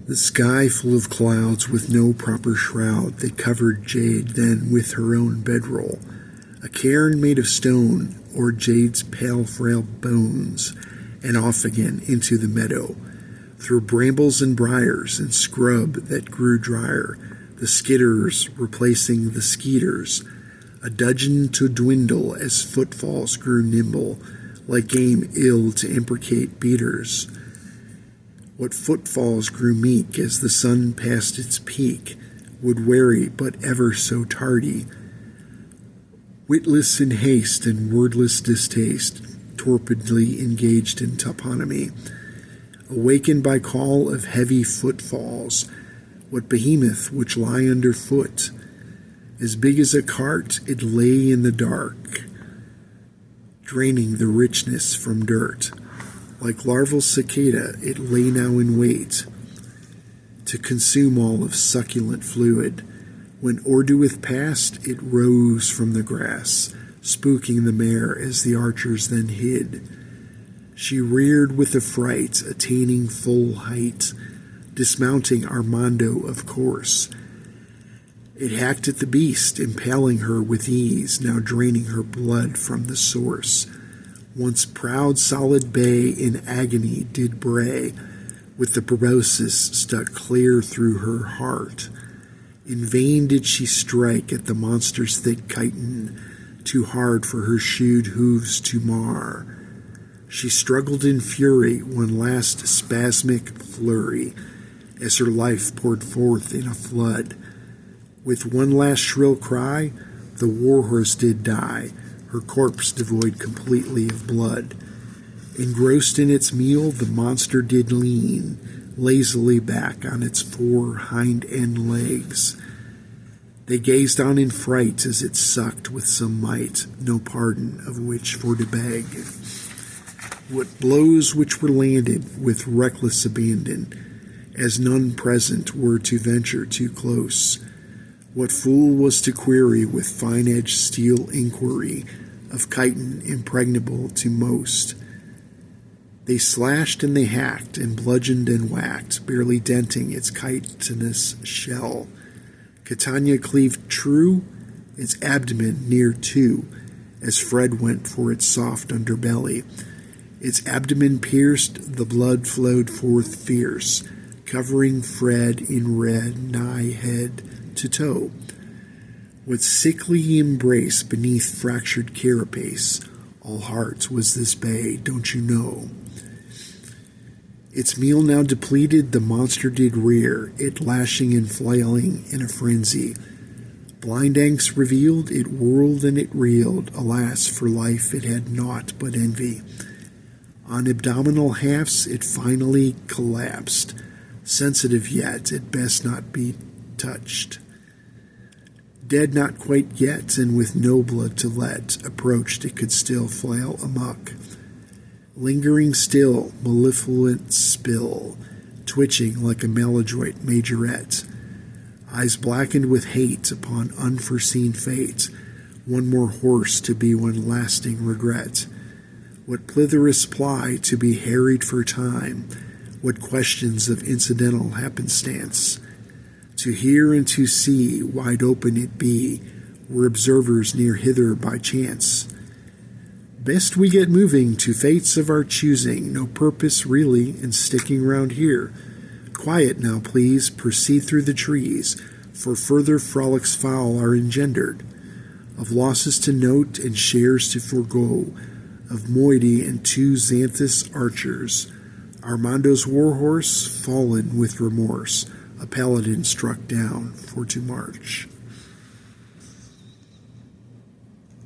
The sky full of clouds with no proper shroud, they covered Jade then with her own bedroll, a cairn made of stone, or Jade's pale frail bones, and off again into the meadow, through brambles and briars and scrub that grew drier, the skitters replacing the skeeters, a dudgeon to dwindle as footfalls grew nimble, like game ill to imprecate beaters. What footfalls grew meek as the sun passed its peak, would weary but ever so tardy, witless in haste and wordless distaste, torpidly engaged in toponymy, awakened by call of heavy footfalls, what behemoth which lie underfoot, as big as a cart it lay in the dark, draining the richness from dirt. Like larval cicada, it lay now in wait to consume all of succulent fluid. When Orduith passed, it rose from the grass, spooking the mare as the archers then hid. She reared with affright, attaining full height, dismounting Armando, of course. It hacked at the beast, impaling her with ease, now draining her blood from the source. Once proud solid bay in agony did bray, with the proboscis stuck clear through her heart. In vain did she strike at the monster's thick chitin, too hard for her shoed hooves to mar. She struggled in fury, one last spasmic flurry, as her life poured forth in a flood. With one last shrill cry, the warhorse did die, her corpse devoid completely of blood. Engrossed in its meal, the monster did lean lazily back on its 4 hind end legs. They gazed on in fright as it sucked with some might, no pardon of which for to beg. What blows which were landed with reckless abandon, as none present were to venture too close. What fool was to query with fine-edged steel inquiry of chitin impregnable to most? They slashed and they hacked and bludgeoned and whacked, barely denting its chitinous shell. Catania cleaved true, its abdomen near to, as Fred went for its soft underbelly. Its abdomen pierced, the blood flowed forth fierce, covering Fred in red nigh head to toe. What sickly embrace beneath fractured carapace, all hearts was this bay, don't you know? Its meal now depleted, the monster did rear, it lashing and flailing in a frenzy. Blind angst revealed, it whirled and it reeled, alas, for life it had naught but envy. On abdominal halves it finally collapsed, sensitive yet, it best not be touched. Dead not quite yet, and with no blood to let, approached it could still flail amuck. Lingering still, mellifluent spill, twitching like a maladroit majorette. Eyes blackened with hate upon unforeseen fate, one more horse to be one lasting regret. What plitherous ply to be harried for time, what questions of incidental happenstance. To hear and to see, wide open it be, were observers near hither by chance. Best we get moving to fates of our choosing, no purpose really in sticking round here. Quiet now, please, proceed through the trees, for further frolics foul are engendered, of losses to note and shares to forego, of moiety and 2 Xanthus archers, Armando's warhorse fallen with remorse, a paladin struck down for to march.